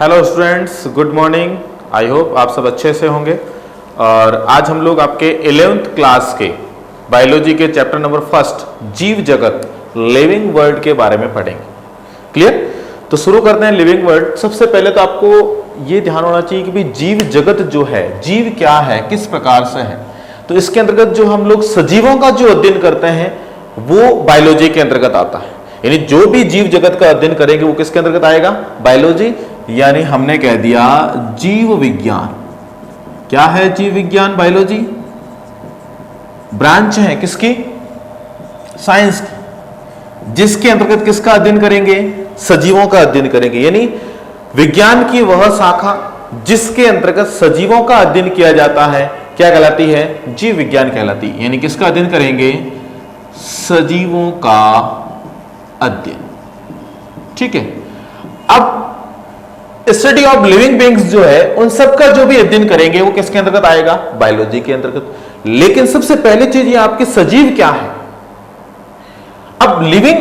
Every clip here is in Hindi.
Hello students, good morning. I hope आप सब अच्छे से होंगे। और आज हम लोग आपके 11th क्लास के बायोलॉजी के चैप्टर नंबर 1 जीव जगत लिविंग वर्ल्ड के बारे में पढ़ेंगे। क्लियर? तो शुरू करते हैं लिविंग वर्ल्ड। सबसे पहले तो आपको ये ध्यान होना चाहिए कि भाई जीव जगत जो है, जीव क्या है, किस प्रकार से है। तो इसके अंतर्गत जो हम लोग सजीवों का जो अध्ययन करते हैं वो बायोलॉजी के अंतर्गत आता है। यानी जो भी जीव जगत का अध्ययन करेंगे वो किसके अंतर्गत आएगा? बायोलॉजी, यानी हमने कह दिया जीव विज्ञान। क्या है जीव विज्ञान? बायोलॉजी ब्रांच है किसकी? साइंस की, जिसके अंतर्गत किसका अध्ययन करेंगे? सजीवों का अध्ययन करेंगे। यानी विज्ञान की वह शाखा जिसके अंतर्गत सजीवों का अध्ययन किया जाता है क्या कहलाती है? जीव विज्ञान कहलाती है। यानी किसका अध्ययन करेंगे? सजीवों का अध्ययन। ठीक है। अब स्टडी ऑफ लिविंग बीइंग्स जो है उन सब का जो भी अध्ययन करेंगे वो किसके अंतर्गत आएगा? बायोलॉजी के अंतर्गत। लेकिन सबसे पहले चीज ये आपके सजीव क्या है। अब लिविंग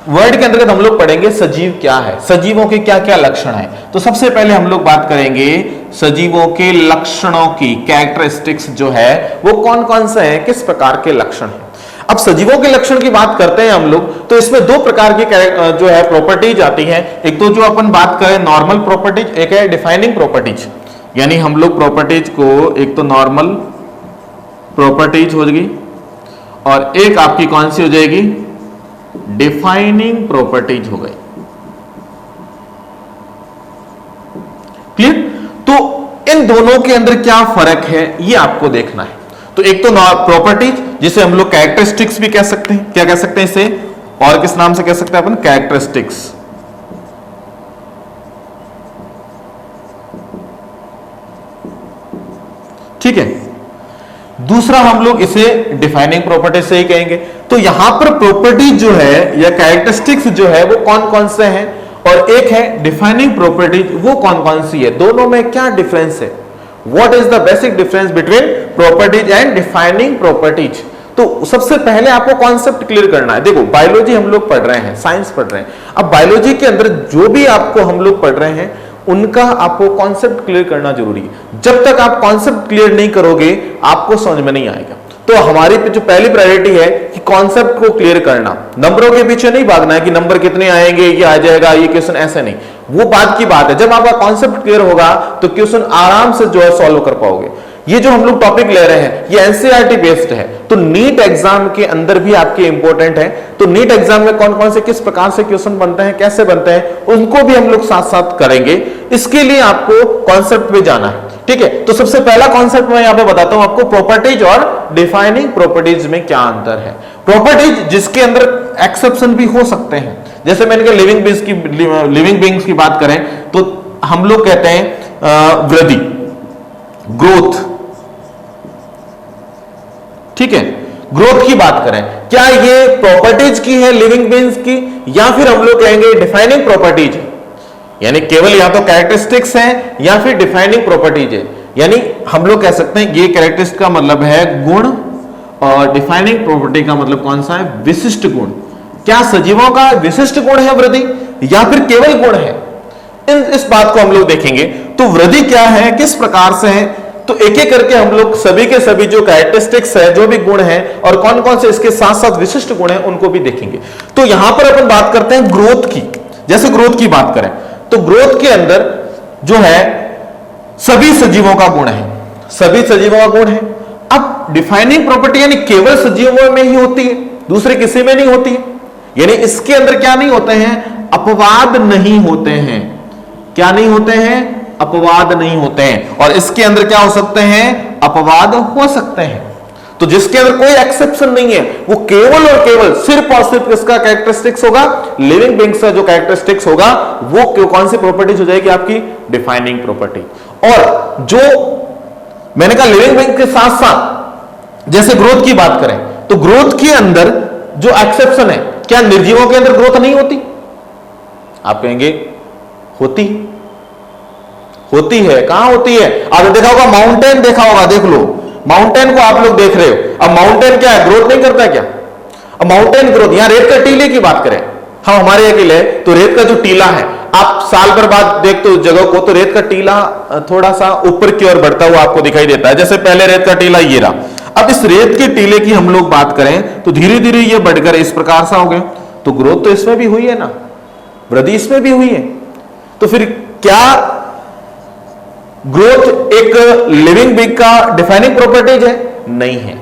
वर्ड के अंतर्गत हम लोग पढ़ेंगे सजीव क्या है, सजीवों के क्या क्या लक्षण है। तो सबसे पहले हम लोग बात करेंगे सजीवों के लक्षणों की, कैरेक्टरिस्टिक्स जो है वो कौन कौन से हैं, किस प्रकार के लक्षण है। अब सजीवों के लक्षण की बात करते हैं हम लोग, तो इसमें दो प्रकार की जो है प्रॉपर्टीज आती है। एक तो जो अपन बात करें नॉर्मल प्रॉपर्टीज, एक है डिफाइनिंग प्रॉपर्टीज। यानी हम लोग प्रॉपर्टीज को एक तो नॉर्मल प्रॉपर्टीज हो जाएगी और एक आपकी कौन सी हो जाएगी? डिफाइनिंग प्रॉपर्टीज हो गई। क्लियर? तो इन दोनों के अंदर क्या फर्क है ये आपको देखना है। तो एक तो प्रॉपर्टीज जिसे हम लोग कैरेक्टरिस्टिक्स भी कह सकते हैं। क्या कह सकते हैं इसे? और किस नाम से कह सकते हैं अपन? कैरेक्टरिस्टिक्स। ठीक है। दूसरा हम लोग इसे डिफाइनिंग प्रॉपर्टी से ही कहेंगे। तो यहां पर प्रॉपर्टीज जो है या कैरेक्टरिस्टिक्स जो है वो कौन कौन से हैं, और एक है डिफाइनिंग प्रॉपर्टीज, वो कौन कौन सी है, दोनों में क्या डिफरेंस है। What is the basic difference between properties and defining properties? तो सबसे पहले आपको कॉन्सेप्ट क्लियर करना है। देखो बायोलॉजी हम लोग पढ़ रहे हैं, साइंस पढ़ रहे हैं। अब बायोलॉजी के अंदर जो भी आपको हम लोग पढ़ रहे हैं उनका आपको कॉन्सेप्ट क्लियर करना जरूरी है। जब तक आप कॉन्सेप्ट क्लियर नहीं करोगे आपको समझ में नहीं आएगा। तो हमारी जो पहली प्रायोरिटी है कि कॉन्सेप्ट को क्लियर करना। नंबरों के पीछे नहीं भागना है कि नंबर कितने आएंगे, ये आ जाएगा, ये क्वेश्चन ऐसे नहीं। वो बात की बात है। जब आपका कॉन्सेप्ट क्लियर होगा तो क्वेश्चन आराम से जो है सॉल्व कर पाओगे। ये जो हम लोग टॉपिक ले रहे हैं ये एनसीईआरटी बेस्ड है, तो नीट एग्जाम के अंदर भी आपके इंपॉर्टेंट है। तो नीट एग्जाम में कौन कौन से किस प्रकार से क्वेश्चन बनते हैं, कैसे बनते हैं, उनको भी हम लोग साथ साथ करेंगे। इसके लिए आपको कॉन्सेप्ट पे जाना है। ठीक है। तो सबसे पहला कॉन्सेप्ट मैं यहां पे बताता हूं आपको, प्रॉपर्टीज और डिफाइनिंग प्रॉपर्टीज में क्या अंतर है। प्रॉपर्टीज जिसके अंदर एक्सेप्शन भी हो सकते हैं, जैसे मैंने कहा लिविंग बीइंग्स की बात करें तो हम लोग कहते हैं वृद्धि, ग्रोथ। ठीक है। ग्रोथ की बात करें, क्या ये प्रॉपर्टीज की है लिविंग बीइंग्स की, या फिर हम लोग कहेंगे डिफाइनिंग प्रॉपर्टीज है। यानी केवल या तो कैरेक्टरिस्टिक्स है या फिर डिफाइनिंग प्रॉपर्टीज है। यानी हम लोग कह सकते हैं ये कैरेक्टरिस्टिक का मतलब है गुण और डिफाइनिंग प्रॉपर्टी का मतलब कौन सा है? विशिष्ट गुण। क्या सजीवों का विशिष्ट गुण है वृद्धि या फिर केवल गुण है? इस बात को हम लोग देखेंगे। तो वृद्धि क्या है, किस प्रकार से है, तो एक एक करके हम लोग सभी के सभी जो कैरेक्टरिस्टिक्स है, जो भी गुण है और कौन कौन से इसके साथ साथ विशिष्ट गुण है उनको भी देखेंगे। तो यहां पर अपन बात करते हैं ग्रोथ की। जैसे ग्रोथ की बात करें तो ग्रोथ के अंदर जो है सभी सजीवों का गुण है, सभी सजीवों का गुण है। अब डिफाइनिंग प्रॉपर्टी यानी केवल सजीवों में ही होती है, दूसरे किसी में नहीं होती है। यानी इसके अंदर क्या नहीं होते हैं? अपवाद नहीं होते हैं। क्या नहीं होते हैं? अपवाद नहीं होते हैं। और इसके अंदर क्या हो सकते हैं? अपवाद हो सकते हैं। तो जिसके अंदर कोई एक्सेप्शन नहीं है वो केवल और केवल सिर्फ और सिर्फ किसका कैरेक्टरिस्टिक्स होगा? लिविंग बीइंग्स का जो कैरेक्टरिस्टिक्स होगा वो कौन सी प्रॉपर्टीज हो जाएगी? आपकी डिफाइनिंग प्रॉपर्टी। और जो मैंने कहा लिविंग बीइंग के साथ साथ जैसे ग्रोथ की बात करें तो ग्रोथ के अंदर जो एक्सेप्शन है, क्या निर्जीवों के अंदर ग्रोथ नहीं होती? आप कहेंगे होती है। कहां होती है? आपने देखा होगा माउंटेन देखा होगा, देख लो माउंटेन को आप लोग देख रहे हो। अब माउंटेन क्या है? ग्रोथ नहीं करता क्या? अब माउंटेन ग्रोथ, यहां रेत का टीले की बात करें, हम हमारे अकेले तो रेत का जो टीला है आप साल भर बाद देखते हो उस जगह को, तो रेत का टीला थोड़ा सा ऊपर की ओर बढ़ता हुआ आपको दिखाई देता है। जैसे पहले रेत का टीला ये रहा, अब इस रेत के टीले की हम लोग बात करें तो धीरे धीरे ये बढ़कर इस प्रकार सा हो गया। तो ग्रोथ तो इसमें भी हुई है ना, वृद्धि इसमें भी हुई है। तो फिर क्या ग्रोथ एक लिविंग बींग का डिफाइनिंग प्रॉपर्टीज है? नहीं है,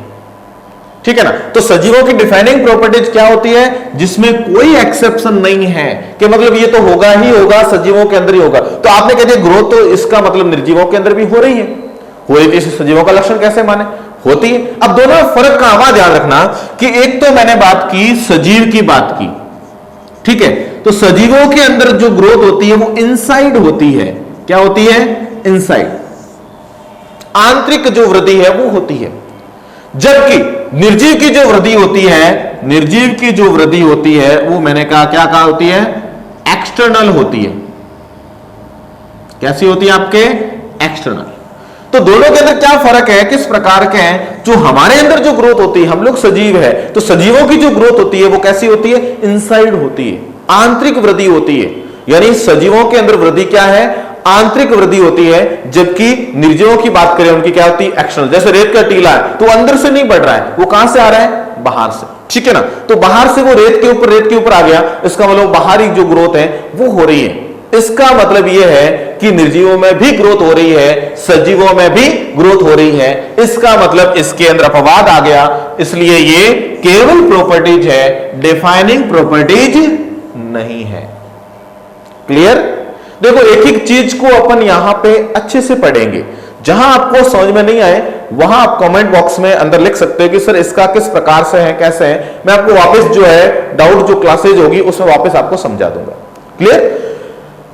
ठीक है ना। तो सजीवों की डिफाइनिंग प्रॉपर्टीज क्या होती है? जिसमें कोई एक्सेप्शन नहीं है कि मतलब ये तो होगा ही होगा, सजीवों के अंदर ही होगा। तो आपने कह दिया ग्रोथ तो इसका मतलब निर्जीवों के अंदर भी हो रही है, हो रही थी, सजीवों का लक्षण कैसे माने? होती है। अब दोनों फर्क का हमारा ध्यान रखना कि एक तो मैंने बात की सजीव की बात की, ठीक है। तो सजीवों के अंदर जो ग्रोथ होती है वो इनसाइड होती है। क्या होती है? इनसाइड, आंतरिक जो वृद्धि है वो होती है। जबकि निर्जीव की जो वृद्धि होती है, निर्जीव की जो वृद्धि होती है वो मैंने कहा क्या कहा होती है? एक्सटर्नल होती है। कैसी होती है आपके? एक्सटर्नल। तो दोनों के अंदर क्या फर्क है, किस प्रकार के हैं? जो हमारे अंदर जो ग्रोथ होती है, हम लोग सजीव है, तो सजीवों की जो ग्रोथ होती है वो कैसी होती है? इनसाइड होती है, आंतरिक वृद्धि होती है। यानी सजीवों के अंदर वृद्धि क्या है? आंतरिक वृद्धि होती है। जबकि निर्जीवों की बात करें उनकी क्या होती है? एक्सटर्नल। जैसे रेत का टीला है तो अंदर से नहीं बढ़ रहा है, वो कहां से आ रहा है? बाहर से, ठीक है ना। तो बाहर से वो रेत के ऊपर आ गया, इसका मतलब बाहरी जो ग्रोथ है वो हो रही है। इसका मतलब यह है कि निर्जीवों में भी ग्रोथ हो रही है, सजीवों में भी ग्रोथ हो रही है। इसका मतलब इसके अंदर अपवाद आ गया, इसलिए ये केवल प्रॉपर्टीज है, डिफाइनिंग प्रॉपर्टीज नहीं है। क्लियर? देखो एक एक चीज को अपन यहां पे अच्छे से पढ़ेंगे। जहां आपको समझ में नहीं आए वहां आप कमेंट बॉक्स में अंदर लिख सकते हो कि सर इसका किस प्रकार से है, कैसे है। मैं आपको वापस जो है डाउट जो क्लासेज होगी उसमें वापस आपको समझा दूंगा। क्लियर?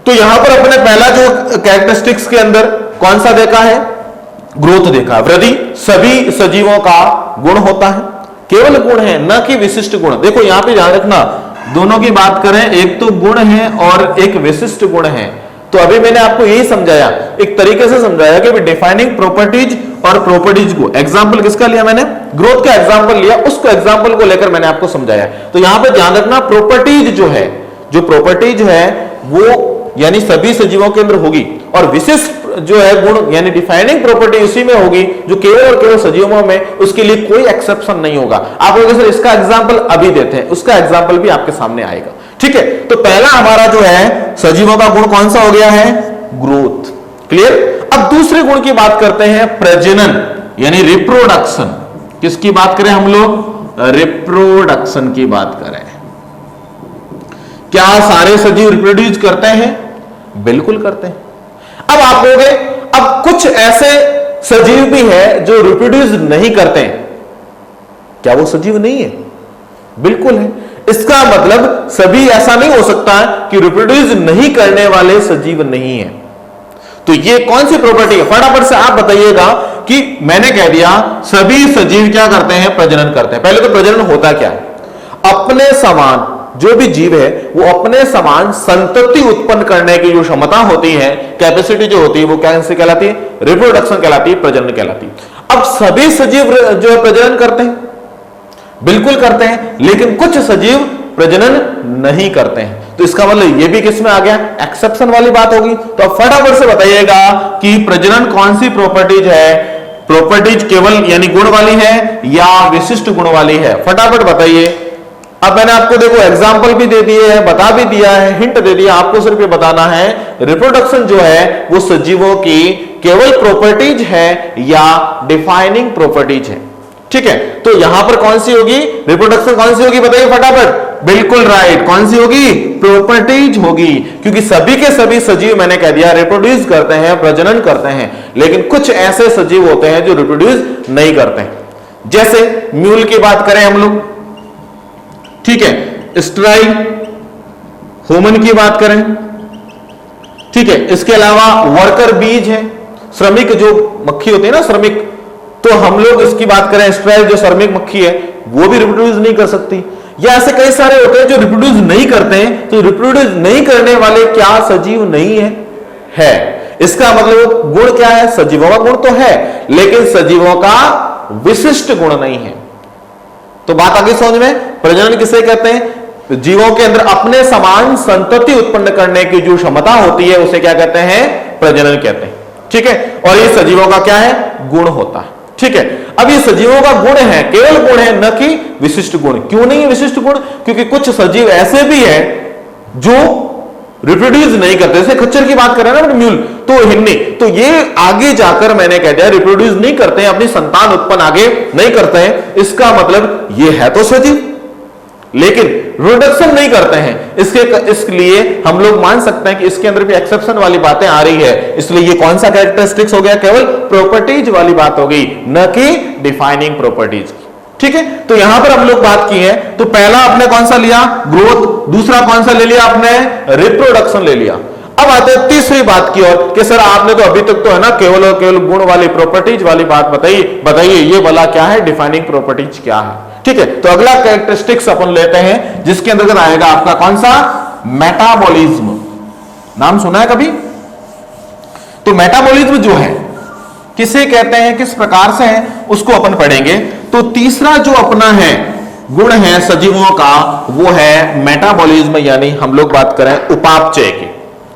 तो यहां पर अपने पहला जो कैरेक्टरिस्टिक्स के अंदर कौन सा देखा है? ग्रोथ देखा, वृद्धि सभी सजीवों का गुण होता है, केवल गुण है न कि विशिष्ट गुण। देखो यहां पे ध्यान रखना, दोनों की बात करें, एक तो गुण है और एक विशिष्ट गुण है। तो अभी मैंने आपको यही समझाया, एक तरीके से समझाया कि डिफाइनिंग प्रॉपर्टीज और प्रॉपर्टीज को एग्जांपल किसका लिया मैंने? ग्रोथ का एग्जांपल लिया, उसको एग्जांपल को लेकर मैंने आपको समझाया। तो यहां पे ध्यान रखना, प्रॉपर्टीज जो है, जो प्रॉपर्टीज है वो यानी सभी सजीवों के अंदर होगी, और विशिष्ट जो है गुण यानी डिफाइनिंग प्रॉपर्टी उसी में होगी जो केवल और केवल सजीवों में, उसके लिए कोई एक्सेप्शन नहीं होगा। आप लोग सर इसका एग्जांपल अभी देते हैं, उसका एग्जांपल भी आपके सामने आएगा, ठीक है। तो पहला हमारा जो है सजीवों का गुण कौन सा हो गया है? ग्रोथ। क्लियर? अब दूसरे गुण की बात करते हैं, प्रजनन यानी रिप्रोडक्शन। किसकी बात करें हम लोग? रिप्रोडक्शन की बात करें। क्या सारे सजीव रिप्रोड्यूस करते हैं? बिल्कुल करते हैं। अब आप कहोगे अब कुछ ऐसे सजीव भी है जो रिप्रोड्यूस नहीं करते हैं, क्या वो सजीव नहीं है? बिल्कुल है। इसका मतलब सभी ऐसा नहीं हो सकता कि रिप्रोड्यूस नहीं करने वाले सजीव नहीं है। तो ये कौन सी प्रॉपर्टी है? फटाफट से आप बताइएगा कि मैंने कह दिया सभी सजीव क्या करते हैं? प्रजनन करते हैं। पहले तो प्रजनन होता क्या है? अपने समान जो भी जीव है वो अपने समान संतति उत्पन्न करने की जो क्षमता होती है, कैपेसिटी जो होती है, वो क्या से कहलाती है? रिप्रोडक्शन कहलाती है, प्रजनन कहलाती है। अब सभी सजीव जो है प्रजनन करते हैं, बिल्कुल करते हैं, लेकिन कुछ सजीव प्रजनन नहीं करते हैं। तो इसका मतलब ये भी किसमें आ गया? एक्सेप्शन वाली बात होगी। तो अब फटाफट से बताइएगा कि प्रजनन कौन सी प्रॉपर्टीज है? प्रॉपर्टीज केवल यानी गुण वाली है या विशिष्ट गुण वाली है? फटाफट बताइए। अब मैंने आपको देखो एग्जाम्पल भी दे दिए हैं, बता भी दिया है, हिंट दे दिया, आपको सिर्फ ये बताना है रिप्रोडक्शन जो है वो सजीवों की केवल प्रॉपर्टीज है या डिफाइनिंग प्रॉपर्टीज है, ठीक है। तो यहां पर कौन सी होगी? रिप्रोडक्शन कौन सी होगी? बताइए फटाफट। बिल्कुल राइट, कौन सी होगी? प्रॉपर्टीज होगी, क्योंकि सभी के सभी सजीव मैंने कह दिया रिप्रोड्यूस करते हैं, प्रजनन करते हैं, लेकिन कुछ ऐसे सजीव होते हैं जो रिप्रोड्यूस नहीं करते हैं। जैसे म्यूल की बात करें हम लोग, ठीक है, स्ट्राइक ह्यूमन की बात करें, ठीक है, इसके अलावा वर्कर बीज है, श्रमिक जो मक्खी होती है ना, श्रमिक, तो हम लोग इसकी बात करें स्ट्राइक जो श्रमिक मक्खी है वो भी रिप्रोड्यूस नहीं कर सकती। या ऐसे कई सारे होते हैं जो रिप्रोड्यूस नहीं करते हैं। तो रिप्रोड्यूस नहीं करने वाले क्या सजीव नहीं है? इसका मतलब गुण क्या है? सजीवों का गुण तो है लेकिन सजीवों का विशिष्ट गुण नहीं है। तो बात आगे समझ में, प्रजनन किसे कहते हैं? जीवों के अंदर अपने समान संतति उत्पन्न करने की जो क्षमता होती है उसे क्या कहते हैं? प्रजनन कहते हैं। ठीक है, और ये सजीवों का क्या है? गुण होता है। ठीक है, अब ये सजीवों का गुण है, केवल गुण है, न कि विशिष्ट गुण। क्यों नहीं है विशिष्ट गुण? क्योंकि कुछ सजीव ऐसे भी है जो रिप्रोड्यूस नहीं करते, जैसे खच्चर की बात करें ना, म्यूल तो हिन्नी, तो ये आगे जाकर मैंने कह दिया रिप्रोड्यूस नहीं करते हैं, अपनी संतान उत्पन्न आगे नहीं करते हैं। इसका मतलब ये है तो सजीव, लेकिन रिप्रोडक्शन नहीं करते हैं। इसलिए हम लोग मान सकते हैं कि इसके अंदर भी एक्सेप्शन वाली बातें आ रही है। इसलिए ये कौन सा कैरेक्टरिस्टिक्स हो गया? केवल प्रॉपर्टीज वाली बात हो गई, न कि डिफाइनिंग प्रॉपर्टीज की। ठीक है, तो यहां पर हम लोग बात की है, तो पहला आपने कौन सा लिया? ग्रोथ। दूसरा कौन सा ले लिया आपने? रिप्रोडक्शन ले लिया। अब आते हैं तीसरी बात की ओर कि सर आपने तो अभी तक तो है ना केवल और केवल गुण वाली प्रॉपर्टीज वाली बात बताइए ये वाला क्या है? डिफाइनिंग प्रॉपर्टीज क्या है? ठीक है, तो अगला कैरेक्टरिस्टिक्स अपन लेते हैं जिसके अंतर्गत आएगा आपका कौन सा? मेटाबॉलिज्म। नाम सुना है कभी? तो मेटाबॉलिज्म जो है किसे कहते हैं, किस प्रकार से है, उसको अपन पढ़ेंगे। तो तीसरा जो अपना है गुण है सजीवों का, वो है मेटाबॉलिज्म, यानी हम लोग बात करें उपापचय की।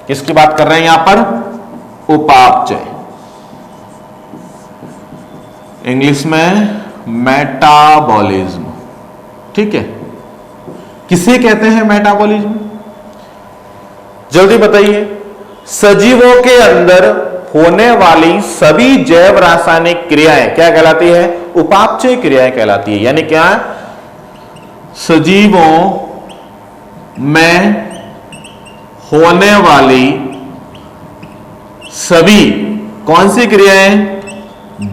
किसकी बात कर रहे हैं यहां पर? उपापचय, इंग्लिश में मेटाबॉलिज्म। ठीक है, किसे कहते हैं मेटाबॉलिज्म? जल्दी बताइए। सजीवों के अंदर होने वाली सभी जैव रासायनिक क्रियाएं क्या कहलाती है? उपापचय क्रियाएं कहलाती है। यानी क्या? सजीवों में होने वाली सभी कौन सी क्रियाएं?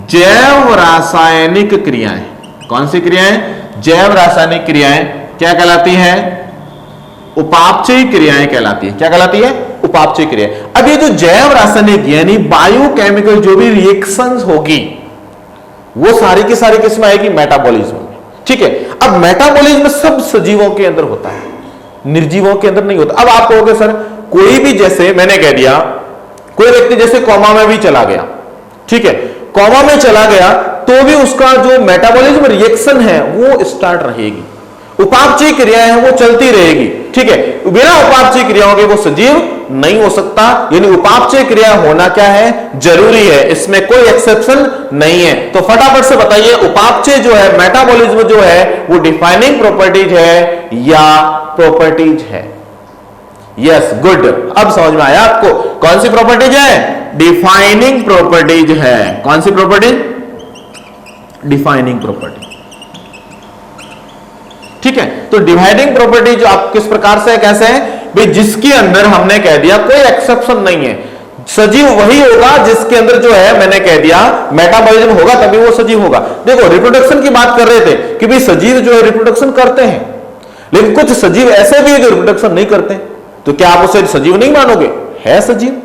जैव रासायनिक क्रियाएं। कौन सी क्रियाएं? जैव रासायनिक क्रियाएं क्या कहलाती है? उपापचय क्रियाएं कहलाती है। क्या कहलाती है? उपापचय क्रिया। अब ये जो जैव रासायनिक यानी बायोकेमिकल जो भी रिएक्शंस होगी वो सारी की सारी किसमें आएगी? मेटाबॉलिज्म में। ठीक है, अब मेटाबॉलिज्म सब सजीवों के अंदर होता है, निर्जीवों के अंदर नहीं होता। अब आप कहोगे सर कोई भी, जैसे मैंने कह दिया कोई व्यक्ति जैसे कोमा में भी चला गया, ठीक है, कोमा में चला गया तो भी उसका जो मेटाबॉलिज्म रिएक्शन है वो स्टार्ट रहेगी, उपापचय क्रियाएं हैं वो चलती रहेगी। ठीक है, बिना उपापचय क्रियाओं के वो सजीव नहीं हो सकता। यानी उपापचय क्रिया होना क्या है? जरूरी है, इसमें कोई एक्सेप्शन नहीं है। तो फटाफट से बताइए उपापचय जो है, मेटाबॉलिज्म जो है, वो डिफाइनिंग प्रॉपर्टीज है या प्रॉपर्टीज है? Yes, good. अब समझ में आया आपको कौन सी प्रॉपर्टीज है? डिफाइनिंग प्रॉपर्टीज है। कौन सी प्रॉपर्टीज? Defining property. ठीक है, तो डिवाइडिंग प्रॉपर्टी जो आप किस प्रकार से है, कैसे है भाई? जिसके अंदर हमने कह दिया कोई एक्सेप्शन नहीं है, सजीव वही होगा जिसके अंदर जो है मैंने कह दिया मेटाबॉलिज्म होगा, तभी वो सजीव होगा। देखो रिप्रोडक्शन की बात कर रहे थे कि भाई सजीव जो है रिप्रोडक्शन करते हैं, लेकिन कुछ सजीव ऐसे भी है जो रिप्रोडक्शन नहीं करते, तो क्या आप उसे सजीव नहीं मानोगे? है सजीव,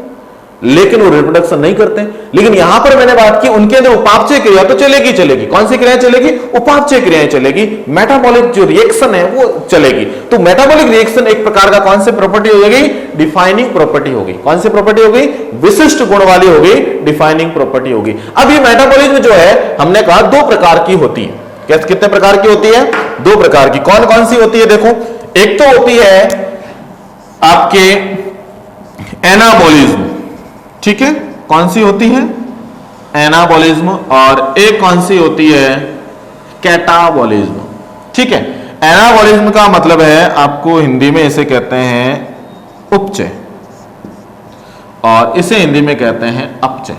लेकिन वो रिप्रोडक्शन नहीं करते। लेकिन यहां पर मैंने बात की उनके अंदर उपापचय क्रिया तो चलेगी चलेगी। कौन सी क्रियाएं चलेगी? उपापचय क्रियाएं चलेगी। मेटाबॉलिक जो रिएक्शन है वो चलेगी। तो मेटाबॉलिक रिएक्शन एक प्रकार का कौन सी प्रॉपर्टी हो गई? डिफाइनिंग प्रॉपर्टी होगी। कौन सी प्रॉपर्टी होगी? विशिष्ट गुण वाली होगी, डिफाइनिंग प्रॉपर्टी होगी। अब ये मेटाबॉलिज्म जो है हमने कहा दो प्रकार की होती है। कितने प्रकार की होती है? दो प्रकार की। कौन कौन सी होती है? देखो, एक तो होती है आपके एनाबॉलिज्म, ठीक है, कौन सी होती है? एनाबॉलिज्म। और एक कौन सी होती है? कैटाबॉलिज्म। ठीक है, एनाबॉलिज्म का मतलब है आपको हिंदी में इसे कहते हैं उपचय और इसे हिंदी में कहते हैं अपचय।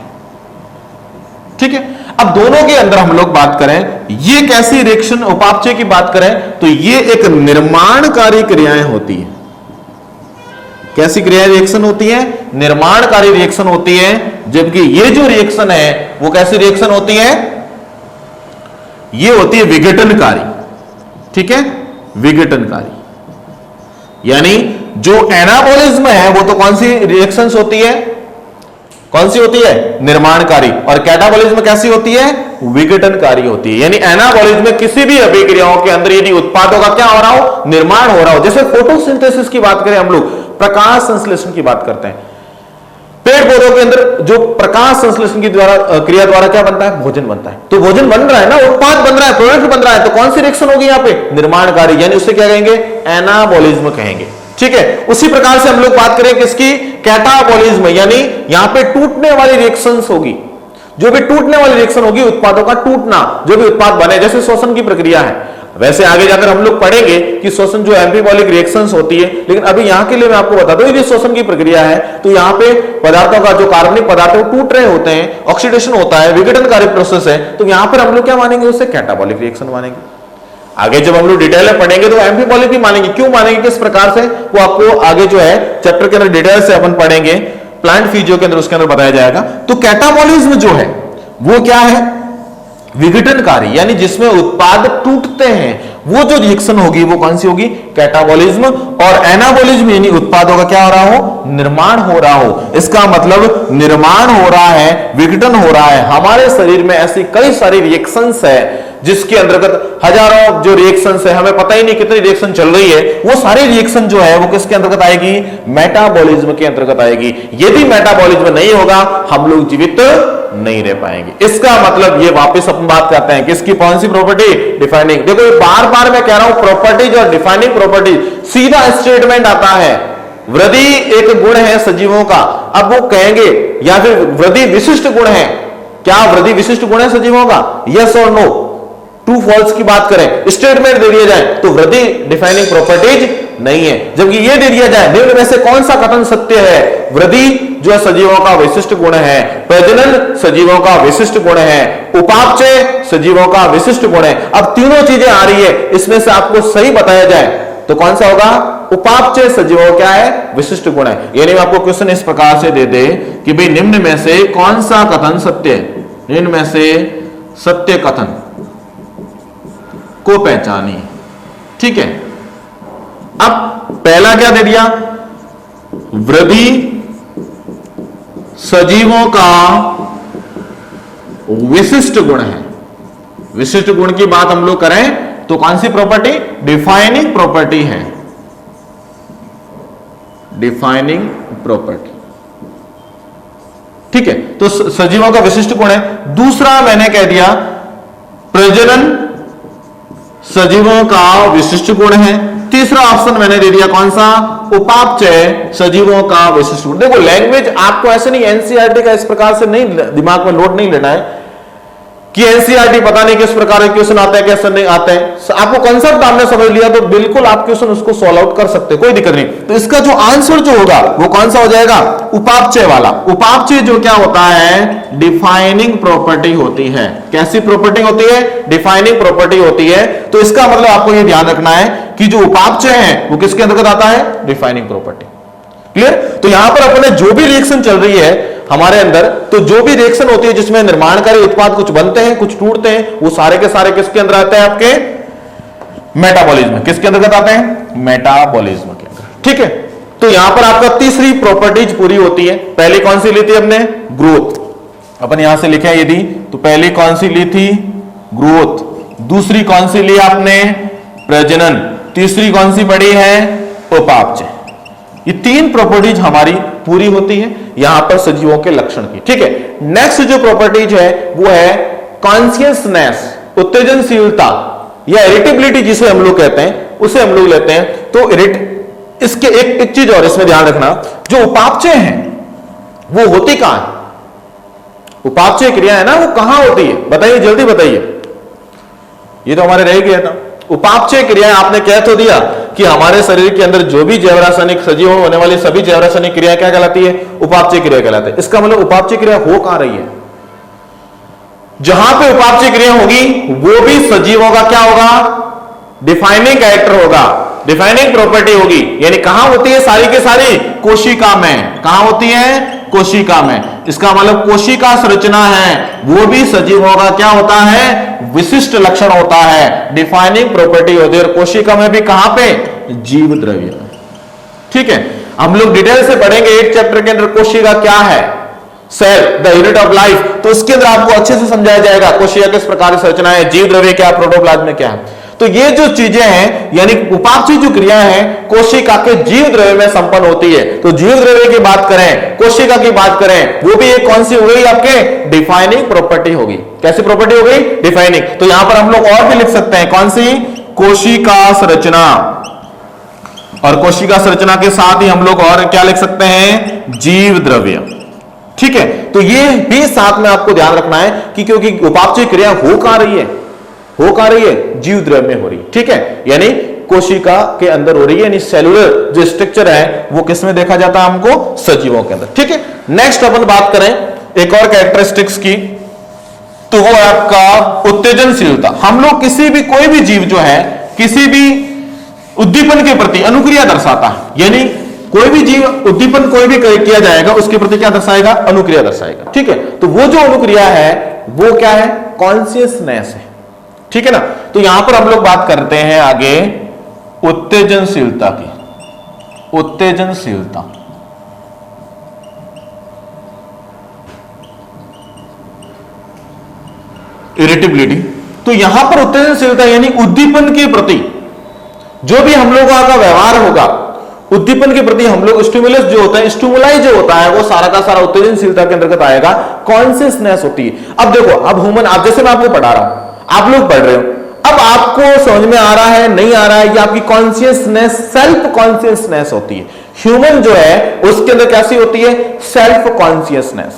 ठीक है, अब दोनों के अंदर हम लोग बात करें, ये कैसी रिएक्शन, उपापचय की बात करें तो ये एक निर्माणकारी क्रियाएं होती है। कैसी क्रिया रिएक्शन होती है? निर्माणकारी रिएक्शन होती है। जबकि ये जो रिएक्शन है वो कैसी रिएक्शन होती है? ये होती है विघटनकारी। ठीक है, विघटनकारी। यानी जो एनाबॉलिज्म है वो तो कौन सी रिएक्शंस होती है? कौन सी होती है? निर्माणकारी। और कैटाबॉलिज्म कैसी होती है? विघटनकारी होती है। यानी एनाबॉलिज्म में किसी भी अभिक्रियाओं के अंदर यदि उत्पादों का क्या हो रहा हो? निर्माण हो रहा हो। जैसे फोटोसिंथेसिस की बात करें हम लोग, प्रकाश संश्लेषण की बात करते हैं, पेड़ पौधों के अंदर जो प्रकाश संश्लेषण की द्वारा क्रिया द्वारा क्या बनता है, भोजन बनता है। तो भोजन बन रहा है ना, उत्पाद बन रहा है, प्रोडक्ट बन रहा है, तो कौन सी रिएक्शन होगी यहां पे, निर्माणकारी, यानी उसे क्या कहेंगे, एनाबॉलिज्म कहेंगे। ठीक है, उसी प्रकार से हम लोग बात करें किसकी, कैटाबॉलिज्म, यानी यहां पे टूटने वाली रिएक्शंस होगी। जो भी टूटने वाली रिएक्शन होगी, उत्पादों का टूटना, जो भी उत्पाद बने, जैसे श्वसन की प्रक्रिया है। वैसे आगे जाकर हम लोग पढ़ेंगे कि श्वसन जो एम्फीबॉलिक रिएक्शंस होती है, लेकिन अभी यहां के लिए मैं आपको बता दूं, यदि श्वसन की प्रक्रिया है तो यहां पे पदार्थों का जो कार्बनिक पदार्थ है टूट रहे होते हैं, ऑक्सीडेशन होता है, विघटनकारी प्रोसेस है, तो यहां पर हम लोग क्या मानेंगे, उसे कैटाबॉलिक रिएक्शन मानेंगे। आगे जब हम लोग डिटेल में पढ़ेंगे तो एम्फीबॉलिक भी मानेंगे। क्यों मानेंगे, किस प्रकार से, वो आपको आगे जो है चैप्टर के अंदर डिटेल से अपन पढ़ेंगे, प्लांट फिजियो के अंदर उसके अंदर बताया जाएगा। तो कैटाबॉलिज्म जो है वो क्या है, विघटनकारी, यानी जिसमें उत्पाद टूटते हैं, वो जो रिएक्शन होगी वो कौन सी होगी, कैटाबॉलिज्म। और एनाबॉलिज्म यानी उत्पादों का क्या हो रहा हो, निर्माण हो रहा हो। इसका मतलब निर्माण हो रहा है, विघटन हो रहा है। हमारे शरीर में ऐसी कई सारी रिएक्शंस है जिसके अंतर्गत हजारों जो रिएक्शंस है, हमें पता ही नहीं कितनी रिएक्शन चल रही है, वो सारी रिएक्शन जो है वो किसके अंतर्गत आएगी, मेटाबॉलिज्म के अंतर्गत आएगी। यदि मेटाबॉलिज्म नहीं होगा हम लोग जीवित नहीं रह पाएंगे। इसका मतलब ये वापस अपन बात करते हैं किसकी, कौन सी प्रॉपर्टी, डिफाइनिंग। देखो बार बार मैं कह रहा हूं प्रॉपर्टीज और डिफाइनिंग प्रॉपर्टीज, सीधा स्टेटमेंट आता है, वृद्धि एक गुण है सजीवों का। अब वो कहेंगे या फिर वृद्धि विशिष्ट गुण है, क्या वृद्धि विशिष्ट गुण है सजीवों का, यस और नो, ट्रू फॉल्स की बात करें, स्टेटमेंट दे दिया जाए तो वृद्धि डिफाइनिंग प्रॉपर्टीज नहीं है। जबकि ये दे दिया जाए निम्न में से कौन सा कथन सत्य है, वृद्धि जो है सजीवों का विशिष्ट गुण है, प्रजनन सजीवों का विशिष्ट गुण है, उपापचय सजीवों का विशिष्ट गुण है। अब तीनों चीजें आ रही है, इसमें से आपको सही बताया जाए तो कौन सा होगा, उपापचय सजीवों क्या है, विशिष्ट गुण है। यानी आपको क्वेश्चन इस प्रकार से दे दे कि भाई निम्न में से कौन सा कथन सत्य है, निम्न में से सत्य कथन को पहचानिए। ठीक है, अब पहला क्या दे दिया, वृद्धि सजीवों का विशिष्ट गुण है। विशिष्ट गुण की बात हम लोग करें तो कौन सी प्रॉपर्टी, डिफाइनिंग प्रॉपर्टी है, डिफाइनिंग प्रॉपर्टी। ठीक है, तो सजीवों का विशिष्ट गुण है। दूसरा मैंने कह दिया प्रजनन सजीवों का विशिष्ट गुण है। तीसरा ऑप्शन मैंने दे दिया कौन सा, उपापचय सजीवों का विशिष्ट गुण। देखो लैंग्वेज आपको ऐसे नहीं, एनसीईआरटी का इस प्रकार से नहीं दिमाग में लोड नहीं लेना है कि एनसीईआरटी पता नहीं किस प्रकार के क्वेश्चन आते हैं कैसे नहीं आते हैं। आपको कंसेप्ट आपने समझ लिया तो बिल्कुल आप क्वेश्चन उसको सॉल्व आउट कर सकते हैं, कोई दिक्कत नहीं। तो इसका जो आंसर जो होगा वो कौन सा हो जाएगा, उपापचय वाला। उपापचय जो क्या होता है, डिफाइनिंग प्रॉपर्टी होती है। कैसी प्रॉपर्टी होती है, डिफाइनिंग प्रॉपर्टी होती है। तो इसका मतलब आपको यह ध्यान रखना है कि जो उपापचय है वो किसके अंतर्गत आता है, डिफाइनिंग प्रॉपर्टी। क्लियर। तो यहां पर अपने जो भी रिएक्शन चल रही है हमारे अंदर, तो जो भी रिएक्शन होती है जिसमें निर्माणकारी उत्पाद कुछ बनते हैं कुछ टूटते हैं, वो सारे के सारे किसके अंदर आते हैं, आपके मेटाबॉलिज्म। किसके अंतर्गत आते हैं, मेटाबॉलिज्म के अंदर। ठीक है, तो यहां पर आपका तीसरी प्रॉपर्टीज पूरी होती है। पहली कौन सी ली थी हमने, ग्रोथ। अपन यहां से लिखे यदि तो पहली कौन सी ली थी, ग्रोथ। दूसरी कौन सी ली आपने, प्रजनन। तीसरी कौन सी पड़ी है, उपापचय। ये तीन प्रॉपर्टीज हमारी पूरी होती है यहां पर सजीवों के लक्षण की। ठीक है, नेक्स्ट जो प्रॉपर्टीज है वो है कॉन्शियसनेस, उत्तेजनशीलता या इरिटेबिलिटी जिसे हम लोग कहते हैं, उसे हम लोग लेते हैं। तो इसके एक चीज और इसमें ध्यान रखना, जो उपापचय है वो होती कहां है, उपापचय क्रिया है ना वो कहां होती है, बताइए जल्दी बताइए। ये तो हमारे रह गया था। उपापचय क्रिया आपने कह तो दिया कि हमारे शरीर के अंदर जो भी जैव रासायनिक सजीव होने वाली सभी जैव रासायनिक क्रिया क्या कहलाती है, उपापचय क्रिया कहलाती है। इसका मतलब उपापचय क्रिया हो कहां रही है, जहां पे उपापचय क्रिया होगी वो भी सजीवों का क्या होगा, डिफाइनिंग कैरेक्टर होगा, डिफाइनिंग प्रॉपर्टी होगी। यानी कहां होती है, सारी के सारी कोशिका में। कहां होती है, कोशिका में। इसका मतलब कोशिका संरचना है वो भी सजीवों का क्या होता है, विशिष्ट लक्षण होता है, डिफाइनिंग प्रॉपर्टी होती है। और कोशिका में भी कहां पे, जीव द्रव्य। ठीक है, हम लोग डिटेल से पढ़ेंगे 8 चैप्टर के अंदर कोशिका क्या है, cell the unit of life. तो इसके अंदर आपको अच्छे से समझाया जाएगा कोशिका किस प्रकार की संरचना है, जीव द्रव्य क्या, प्रोटोप्लाज्म क्या है। तो ये जो चीजें हैं, यानी उपापचय जो क्रिया है कोशिका के जीव द्रव्य में संपन्न होती है। तो जीव द्रव्य की बात करें, कोशिका की बात करें, वो भी एक कौन सी हो गई आपके डिफाइनिंग प्रॉपर्टी होगी। कैसी प्रॉपर्टी हो गई? डिफाइनिंग। तो यहां पर हम लोग और भी लिख सकते हैं, कौन सी? कोशिका संरचना। और कोशिका संरचना के साथ ही हम लोग और क्या लिख सकते हैं? जीव द्रव्य। ठीक है, तो ये भी साथ में आपको ध्यान रखना है कि क्योंकि उपापचय क्रिया हो कहां रही है? हो कहां रही है? जीव द्रव्य में हो रही है। ठीक है, यानी कोशिका के अंदर हो रही है, यानी सेलुलर जो स्ट्रक्चर है वो किस में देखा जाता है हमको? सजीवों के अंदर। ठीक है, नेक्स्ट अपन बात करें एक और कैरेक्टरिस्टिक्स की, तो वो है आपका उत्तेजनशीलता। हम लोग किसी भी कोई भी जीव जो है किसी भी उद्दीपन के प्रति अनुक्रिया दर्शाता है, यानी कोई भी जीव उद्दीपन कोई भी किया जाएगा उसके प्रति क्या दर्शाएगा? अनुक्रिया दर्शाएगा। ठीक है, तो वो जो अनुक्रिया है वो क्या है? कॉन्शियसनेस है। ठीक है ना, तो यहां पर हम लोग बात करते हैं आगे उत्तेजनशीलता की। उत्तेजनशीलता, इरिटेबिलिटी। तो यहां पर उत्तेजनशीलता यानी उद्दीपन के प्रति जो भी हम लोगों का व्यवहार होगा, उद्दीपन के प्रति हम लोग स्टिमुलस जो होता है, स्टिमुलाई जो होता है, वो सारा का सारा उत्तेजनशीलता के अंतर्गत आएगा। कॉन्शियसनेस होती है। अब देखो, अब ह्यूमन, आप जैसे मैं आपको पढ़ा रहा हूं, आप लोग पढ़ रहे हो, अब आपको समझ में आ रहा है नहीं आ रहा है, ये आपकी कॉन्शियसनेस, सेल्फ कॉन्शियसनेस होती है। ह्यूमन जो है उसके अंदर कैसी होती है? Self consciousness.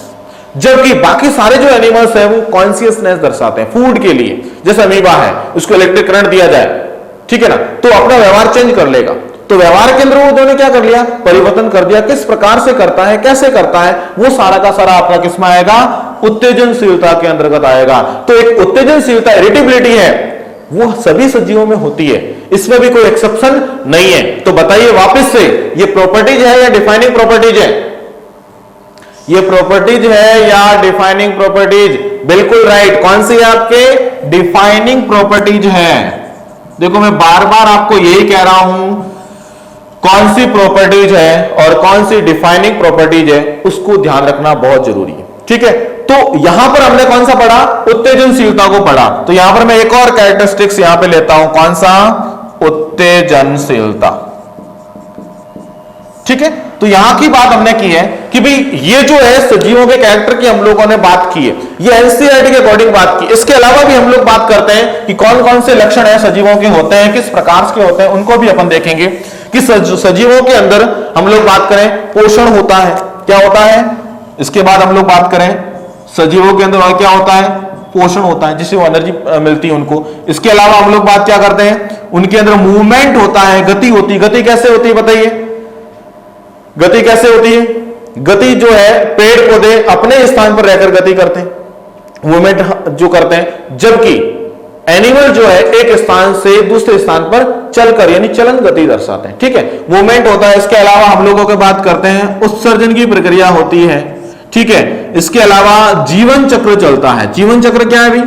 जबकि बाकी सारे जो एनिमल्स हैं वो कॉन्शियसनेस दर्शाते हैं फूड के लिए। जैसे अमीबा है, उसको इलेक्ट्रिक करंट दिया जाए, ठीक है ना, तो अपना व्यवहार चेंज कर लेगा। तो व्यवहार के अंदर उन्होंने क्या कर लिया? परिवर्तन कर दिया। किस प्रकार से करता है, कैसे करता है, वो सारा का सारा आपका किसमें आएगा? उत्तेजनशीलता के अंतर्गत आएगा। तो एक उत्तेजनशीलता, इरिटेबिलिटी है, वो सभी सजीवों में होती है, इसमें भी कोई एक्सेप्शन नहीं है। तो बताइए वापस से, ये प्रॉपर्टीज है या डिफाइनिंग प्रॉपर्टीज है? ये प्रॉपर्टीज है या डिफाइनिंग प्रॉपर्टीज? बिल्कुल राइट। कौन सी है आपके? डिफाइनिंग प्रॉपर्टीज है। देखो मैं बार बार आपको यही कह रहा हूं, कौन सी प्रॉपर्टीज है और कौन सी डिफाइनिंग प्रॉपर्टीज है, उसको ध्यान रखना बहुत जरूरी है। ठीक है, तो यहां पर हमने कौन सा पढ़ा? उत्तेजनशीलता को पढ़ा। तो यहां पर मैं एक और कैरेक्टरिस्टिक्स यहां पे लेता हूं, कौन सा? उत्तेजनशीलता। ठीक है, तो यहां की बात हमने की है कि भाई ये जो है सजीवों के कैरेक्टर की हम लोगों ने बात की है, ये एनसीईआरटी के अकॉर्डिंग बात की। इसके अलावा भी हम लोग बात करते हैं कि कौन कौन से लक्षण है सजीवों के होते हैं, किस प्रकार के होते हैं, उनको भी अपन देखेंगे कि सजीवों के अंदर हम लोग बात करें पोषण होता है, क्या होता है। इसके बाद हम लोग बात करें सजीवों के अंदर और क्या होता है? पोषण होता है, जिससे वो एनर्जी मिलती है उनको। इसके अलावा हम लोग बात क्या करते हैं? उनके अंदर मूवमेंट होता है, गति होती है। गति कैसे होती है बताइए? गति कैसे होती है? गति जो है पेड़ पौधे अपने स्थान पर रहकर गति करते हैं, मूवमेंट जो करते हैं, जबकि एनिमल जो है एक स्थान से दूसरे स्थान पर चलकर यानी चलन गति दर्शाते हैं। ठीक है, मूवमेंट होता है। इसके अलावा हम लोगों की बात करते हैं उत्सर्जन की प्रक्रिया होती है। ठीक है, इसके अलावा जीवन चक्र चलता है। जीवन चक्र क्या है भाई?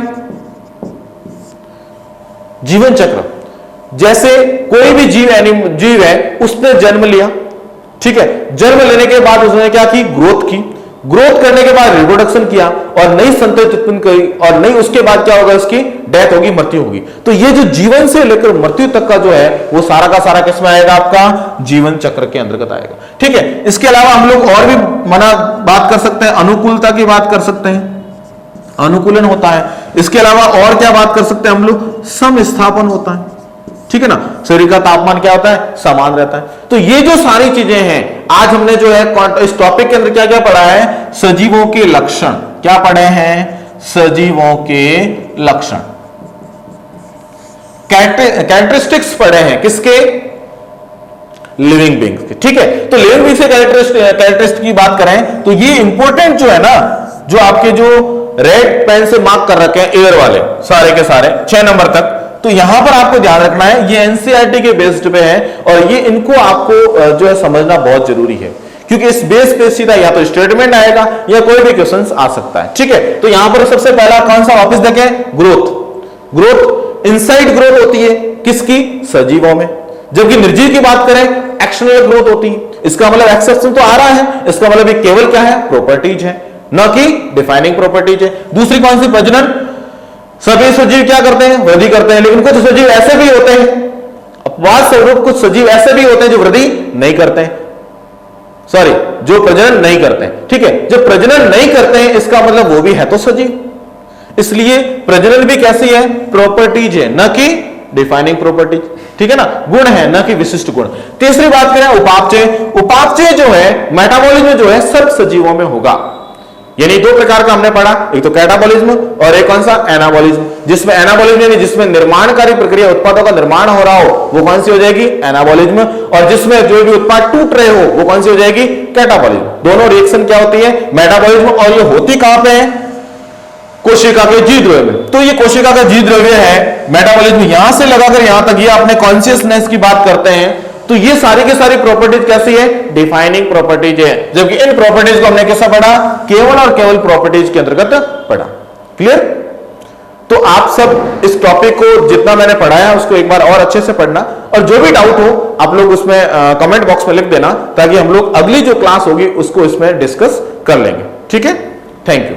जीवन चक्र जैसे कोई भी जीव है, उसने जन्म लिया, ठीक है, जन्म लेने के बाद उसने क्या की? ग्रोथ की। ग्रोथ करने के बाद रिप्रोडक्शन किया और नई संतति उत्पन्न करी, और नई उसके बाद क्या होगा? उसकी डेथ होगी, मृत्यु होगी। तो ये जो जीवन से लेकर मृत्यु तक का जो है वो सारा का सारा किसमें आएगा? आपका जीवन चक्र के अंतर्गत आएगा। ठीक है, इसके अलावा हम लोग और भी बात कर सकते हैं, अनुकूलता की बात कर सकते हैं, अनुकूलन होता है। इसके अलावा और क्या बात कर सकते हैं हम लोग? समस्थापन होता है। ठीक है ना, शरीर का तापमान क्या होता है? समान रहता है। तो ये जो सारी चीजें हैं, आज हमने जो है इस टॉपिक के अंदर क्या क्या पढ़ा है? सजीवों के लक्षण। क्या पढ़े हैं? सजीवों के लक्षण, कैरेक्टरिस्टिक्स पढ़े हैं। किसके? लिविंग बीइंग्स के। ठीक है, तो लिविंग बीइंग्स के कैरेक्टरिस्टिक की बात करें तो ये इंपॉर्टेंट जो है ना, जो आपके जो रेड पेन से मार्क कर रखे हैं एयर वाले सारे के सारे 6 नंबर तक, तो यहां पर आपको ध्यान रखना है, ये एनसीईआरटी के बेस्ड पे है और ये इनको आपको जो है समझना बहुत जरूरी है, क्योंकि इस बेस पे सीधा या तो स्टेटमेंट आएगा या कोई भी क्वेश्चंस आ सकता है। ठीक है, तो यहां पर सबसे पहला कौन सा वापस देखें? ग्रोथ। ग्रोथ इनसाइड ग्रोथ होती है, किसकी? सजीवों में। जबकि निर्जीव की बात करें एक्सटर्नल ग्रोथ होती है। इसका मतलब एक्सेप्शन तो आ रहा है, इसका मतलब ये केवल क्या है? प्रॉपर्टीज है, न कि डिफाइनिंग प्रॉपर्टीज है। दूसरी कौन सी? प्रजनन। सभी सजीव क्या करते हैं? वृद्धि करते हैं। लेकिन कुछ सजीव ऐसे भी होते हैं, अपवाद स्वरूप कुछ सजीव ऐसे भी होते हैं जो वृद्धि नहीं करते हैं, सॉरी, जो प्रजनन नहीं करते हैं। ठीक है, जो प्रजनन नहीं करते हैं इसका मतलब वो भी है तो सजीव। इसलिए प्रजनन भी कैसी है? प्रॉपर्टीज है, न कि डिफाइनिंग प्रॉपर्टीज। ठीक है ना, गुण है न कि विशिष्ट गुण। तीसरी बात करें उपापचय। उपापचय जो है मेटाबॉलिज्म जो है सब सजीवों में होगा। यानी दो प्रकार का हमने पढ़ा, एक तो कैटाबॉलिज्म और एक कौन सा? एनाबॉलिज्म। जिसमें एनाबॉलिज्म यानी जिसमें निर्माणकारी प्रक्रिया, उत्पादों का निर्माण हो रहा हो, वो कौन सी हो जाएगी? एनाबॉलिज्म। और जिसमें जो भी उत्पाद टूट रहे हो वो कौन सी हो जाएगी? कैटाबॉलिज्म। दोनों रिएक्शन क्या होती है? मेटाबॉलिज्म। और ये होती कहां पे है? कोशिका के जी द्रव्य में। तो ये कोशिका का जी द्रव्य है मेटाबॉलिज्म। यहां से लगाकर यहां तक ये आपने कॉन्शियसनेस की बात करते हैं, तो ये सारी की सारी प्रॉपर्टीज कैसी है? डिफाइनिंग प्रॉपर्टीज है। जबकि इन प्रॉपर्टीज को हमने कैसा पढ़ा? केवल और केवल प्रॉपर्टीज के अंतर्गत पढ़ा। क्लियर? तो आप सब इस टॉपिक को जितना मैंने पढ़ाया उसको एक बार और अच्छे से पढ़ना, और जो भी डाउट हो आप लोग उसमें कमेंट बॉक्स में लिख देना, ताकि हम लोग अगली जो क्लास होगी उसको इसमें डिस्कस कर लेंगे। ठीक है, थैंक यू।